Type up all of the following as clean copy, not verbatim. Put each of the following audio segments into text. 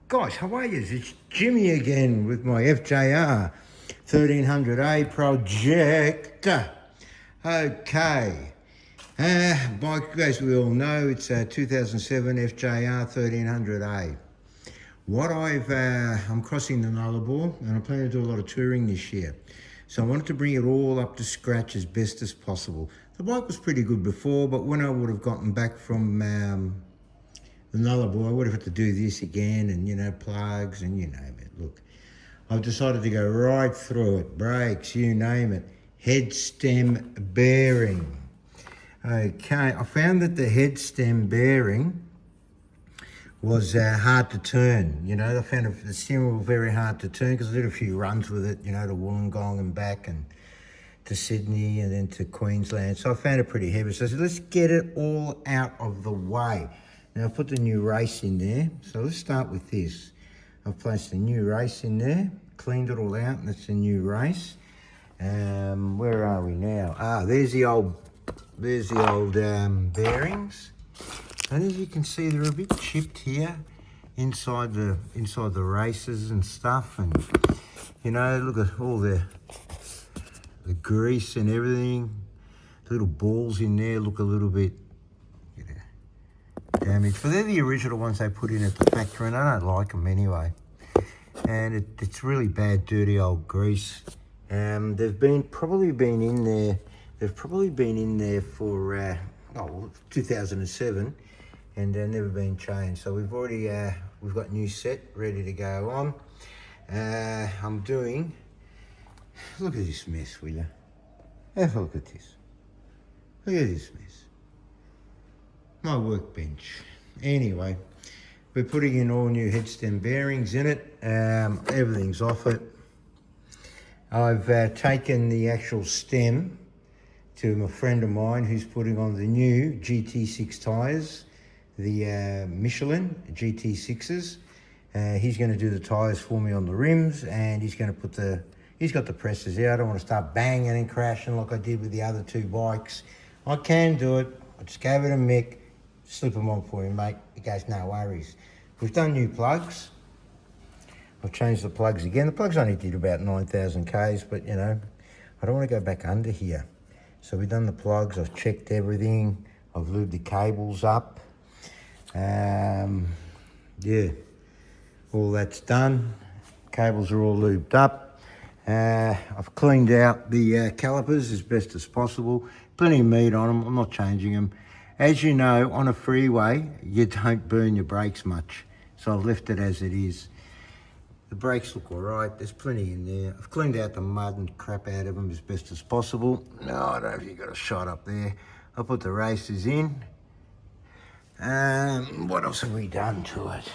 Guys, how are you? It's Jimmy again with my FJR 1300A project. Okay. Bike, as we all know, it's a 2007 FJR 1300A. I'm crossing the Nullarbor and I'm planning to do a lot of touring this year. So I wanted to bring it all up to scratch as best as possible. The bike was pretty good before, but when I would have gotten back from the Nullarbor, I would have had to do this again and, plugs and you name it. Look, I've decided to go right through it. Brakes, you name it. Head stem bearing. Okay, I found that the head stem bearing was hard to turn. I found the steering wheel very hard to turn because I did a few runs with it, to Wollongong and back and to Sydney and then to Queensland. So I found it pretty heavy. So I said, let's get it all out of the way. Now I've put the new race in there. So let's start with this. I've placed a new race in there, cleaned it all out, and that's a new race. Where are we now? There's the old bearings. And as you can see, they're a bit chipped here inside the races and stuff. And look at all the grease and everything. The little balls in there look a little bit damaged. But they're the original ones they put in at the factory, and I don't like them anyway. And it's really bad, dirty old grease. They've probably been in there for 2007. And they've never been changed. So we've got new set ready to go on. Look at this mess, will you? Have a look at this. Look at this mess. My workbench. Anyway, we're putting in all new head stem bearings in it. Everything's off it. I've taken the actual stem to a friend of mine who's putting on the new GT6 tyres. The Michelin GT6s. He's going to do the tyres for me on the rims, and he's going to he's got the presses there. I don't want to start banging and crashing like I did with the other two bikes. I can do it. I just gave it a mick, slip them on for you, mate. He goes, no worries. We've done new plugs. I've changed the plugs again. The plugs only did about 9,000 Ks, but I don't want to go back under here. So we've done the plugs. I've checked everything. I've lubed the cables up. Yeah, all that's done. Cables are all lubed up. I've cleaned out the calipers as best as possible. Plenty of meat on them. I'm not changing them. As you know, on a freeway, you don't burn your brakes much. So I've left it as it is. The brakes look all right. There's plenty in there. I've cleaned out the mud and crap out of them as best as possible. No, I don't know if you got a shot up there. I'll put the racers in. What else have we done to it?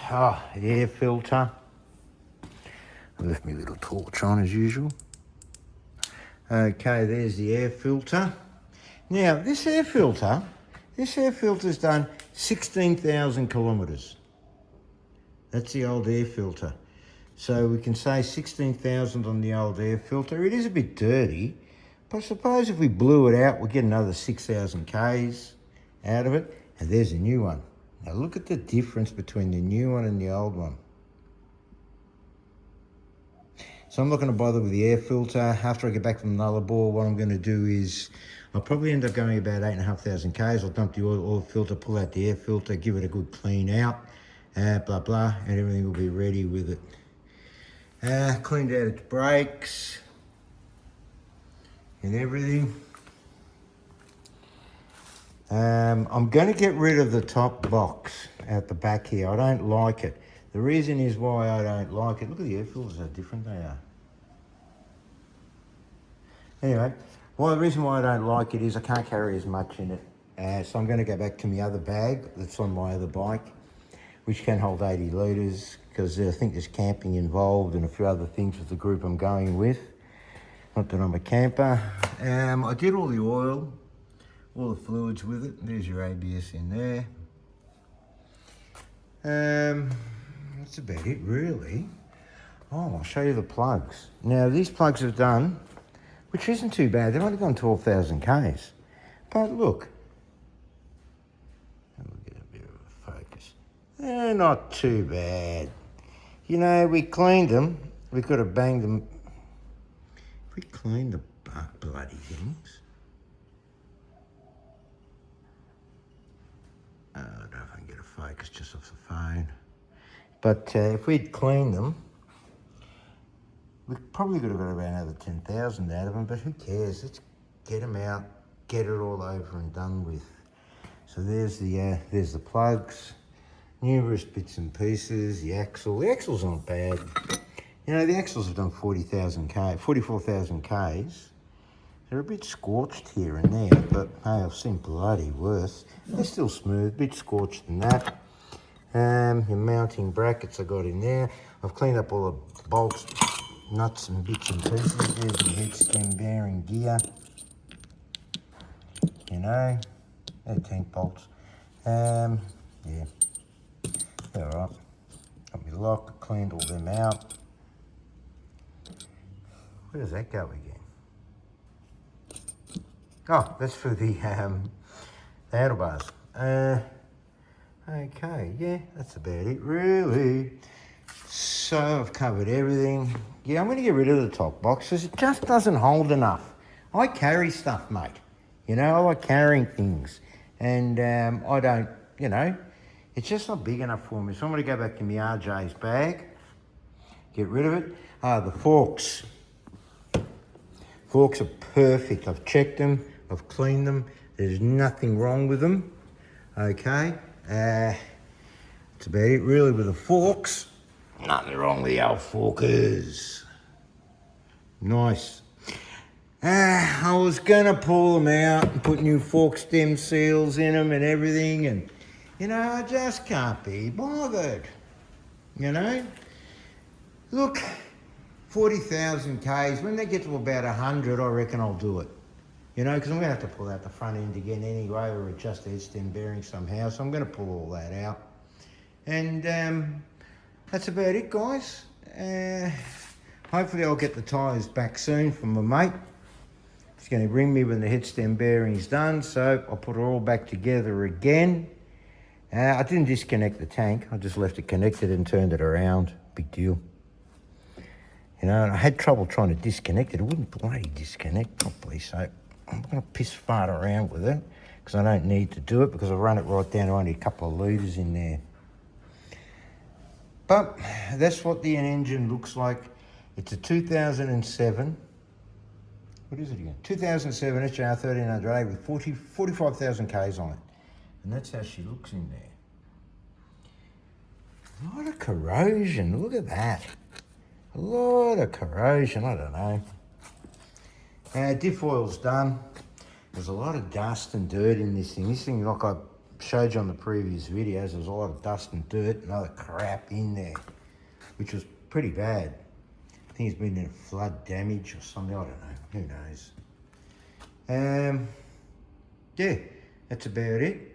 Air filter. I left my little torch on as usual. Okay, there's the air filter. Now, this air filter's done 16,000 kilometres. That's the old air filter. So we can say 16,000 on the old air filter. It is a bit dirty, but I suppose if we blew it out, we'd get another 6,000 Ks out of it. And there's a new one. Now look at the difference between the new one and the old one. So I'm not going to bother with the air filter. After I get back from the Nullarbor, what I'm going to do is I'll probably end up going about 8,500 Ks. I'll dump the oil filter, pull out the air filter, give it a good clean out, blah, blah, and everything will be ready with it. Cleaned out its brakes and everything. I'm going to get rid of the top box at the back here. I don't like it. The reason is why I don't like it. Look at the air filters, how different they are. Anyway, the reason why I don't like it is I can't carry as much in it. So I'm going to go back to my other bag that's on my other bike, which can hold 80 litres, because I think there's camping involved and a few other things with the group I'm going with. Not that I'm a camper. I did all the oil, all the fluids with it. There's your ABS in there. That's about it really. I'll show you the plugs. Now these plugs have done, which isn't too bad. They've only gone 12,000 Ks. But look, let me get a bit of a focus. They're not too bad. You know, we cleaned them. We could have banged them. We cleaned the bloody things. I don't know if I can get a focus just off the phone. But if we'd cleaned them, we probably could have got about another 10,000 out of them, but who cares? Let's get them out, get it all over and done with. So there's the plugs, numerous bits and pieces, the axle. The axle's not bad. You know, the axles have done 44,000 Ks. They're a bit scorched here and there, but hey, I've seen bloody worse. They're still smooth, a bit scorched than that. Your mounting brackets I got in there. I've cleaned up all the bolts, nuts and bits and pieces. There's the head stem bearing gear. You know, they're tank bolts. Yeah, they're all right. Got my lock, cleaned all them out. Where does that go again? Oh, that's for the handlebars. Okay, yeah, that's about it, really. So I've covered everything. Yeah, I'm going to get rid of the top box because it just doesn't hold enough. I carry stuff, mate. You know, I like carrying things. And I don't, you know, it's just not big enough for me. So I'm going to go back to my RJ's bag, get rid of it. The forks. Forks are perfect. I've checked them. I've cleaned them. There's nothing wrong with them. Okay. That's about it really with the forks. Nothing wrong with the old forkers. Nice. I was gonna pull them out and put new fork stem seals in them and everything, and you know, I just can't be bothered. You know? Look, 40,000 Ks, when they get to about 100, I reckon I'll do it. You know, because I'm going to have to pull out the front end again anyway, or adjust the head stem bearing somehow, so I'm going to pull all that out. And that's about it, guys. Hopefully I'll get the tyres back soon from my mate. He's going to ring me when the head stem bearing's done, so I'll put it all back together again. I didn't disconnect the tank, I just left it connected and turned it around. Big deal. You know, and I had trouble trying to disconnect it. It wouldn't bloody disconnect properly, so I'm going to piss fart around with it because I don't need to do it because I've run it right down to only a couple of litres in there. But that's what the engine looks like. It's a 2007, what is it again? 2007 HR 1300A with 45,000 Ks on it. And that's how she looks in there. A lot of corrosion, look at that. A lot of corrosion, I don't know. Diff oil's done. There's a lot of dust and dirt in this thing. This thing, like I showed you on the previous videos, there's a lot of dust and dirt and other crap in there, which was pretty bad. I think it's been in flood damage or something, I don't know, who knows. Yeah, that's about it.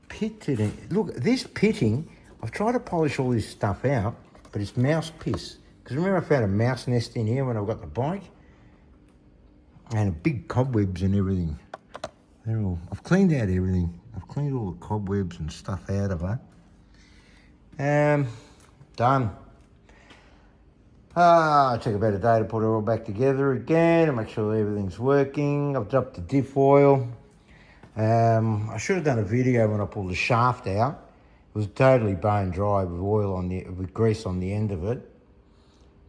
Pitted, look, this pitting, I've tried to polish all this stuff out, but it's mouse piss. Because remember I found a mouse nest in here when I got the bike? And big cobwebs and everything. I've cleaned out everything. I've cleaned all the cobwebs and stuff out of her. Done. It took about a day to put it all back together again and make sure everything's working. I've dropped the diff oil. I should have done a video when I pulled the shaft out. It was totally bone dry with oil with grease on the end of it.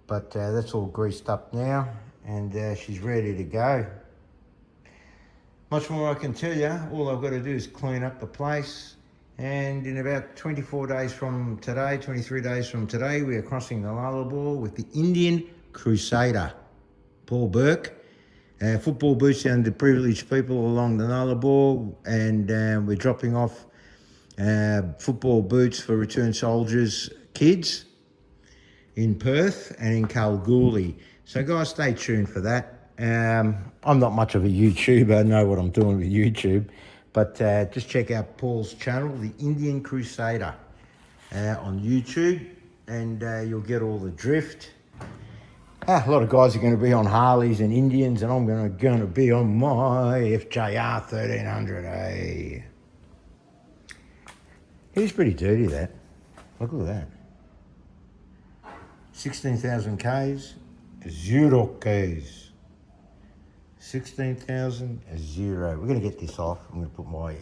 But that's all greased up now and she's ready to go. Much more I can tell you. All I've got to do is clean up the place. And in about 24 days from today, 23 days from today, we are crossing the Lullaby with the Indian Crusader, Paul Burke. Football boots down to privileged people along the Lullaby, and we're dropping off football boots for returned soldiers' kids in Perth and in Kalgoorlie. So guys, stay tuned for that. I'm not much of a YouTuber, I know what I'm doing with YouTube, but just check out Paul's channel, The Indian Crusader, on YouTube, and you'll get all the drift. A lot of guys are going to be on Harleys and Indians, and I'm going to be on my FJR 1300A. It is pretty dirty, that. Look at that. 16,000 Ks, 0 Ks. 16,000, 0. We're going to get this off. I'm going to put my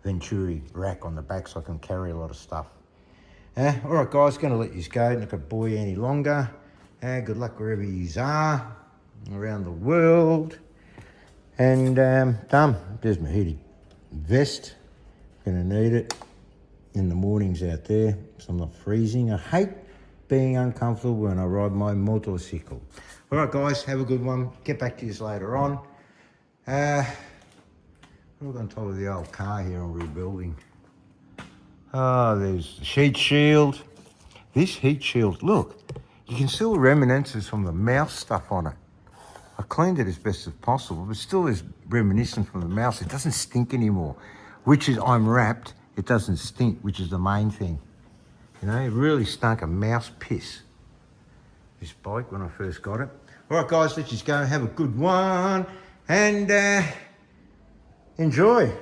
Venturi rack on the back so I can carry a lot of stuff. All right, guys, going to let you go. Not going to bore you any longer. Good luck wherever you are around the world. And done. There's my heated vest. Going to need it in the mornings out there so I'm not freezing. I hate being uncomfortable when I ride my motorcycle. All right, guys, have a good one. Get back to you later on. Look on top of the old car here I'm rebuilding. Oh, there's the heat shield. This heat shield, look, you can see the reminiscences from the mouse stuff on it. I cleaned it as best as possible, but still there's reminiscence from the mouse. It doesn't stink anymore, which is, I'm wrapped, it doesn't stink, which is the main thing. You know, it really stunk of mouse piss, this bike, when I first got it. All right, guys, let's just go have a good one and enjoy.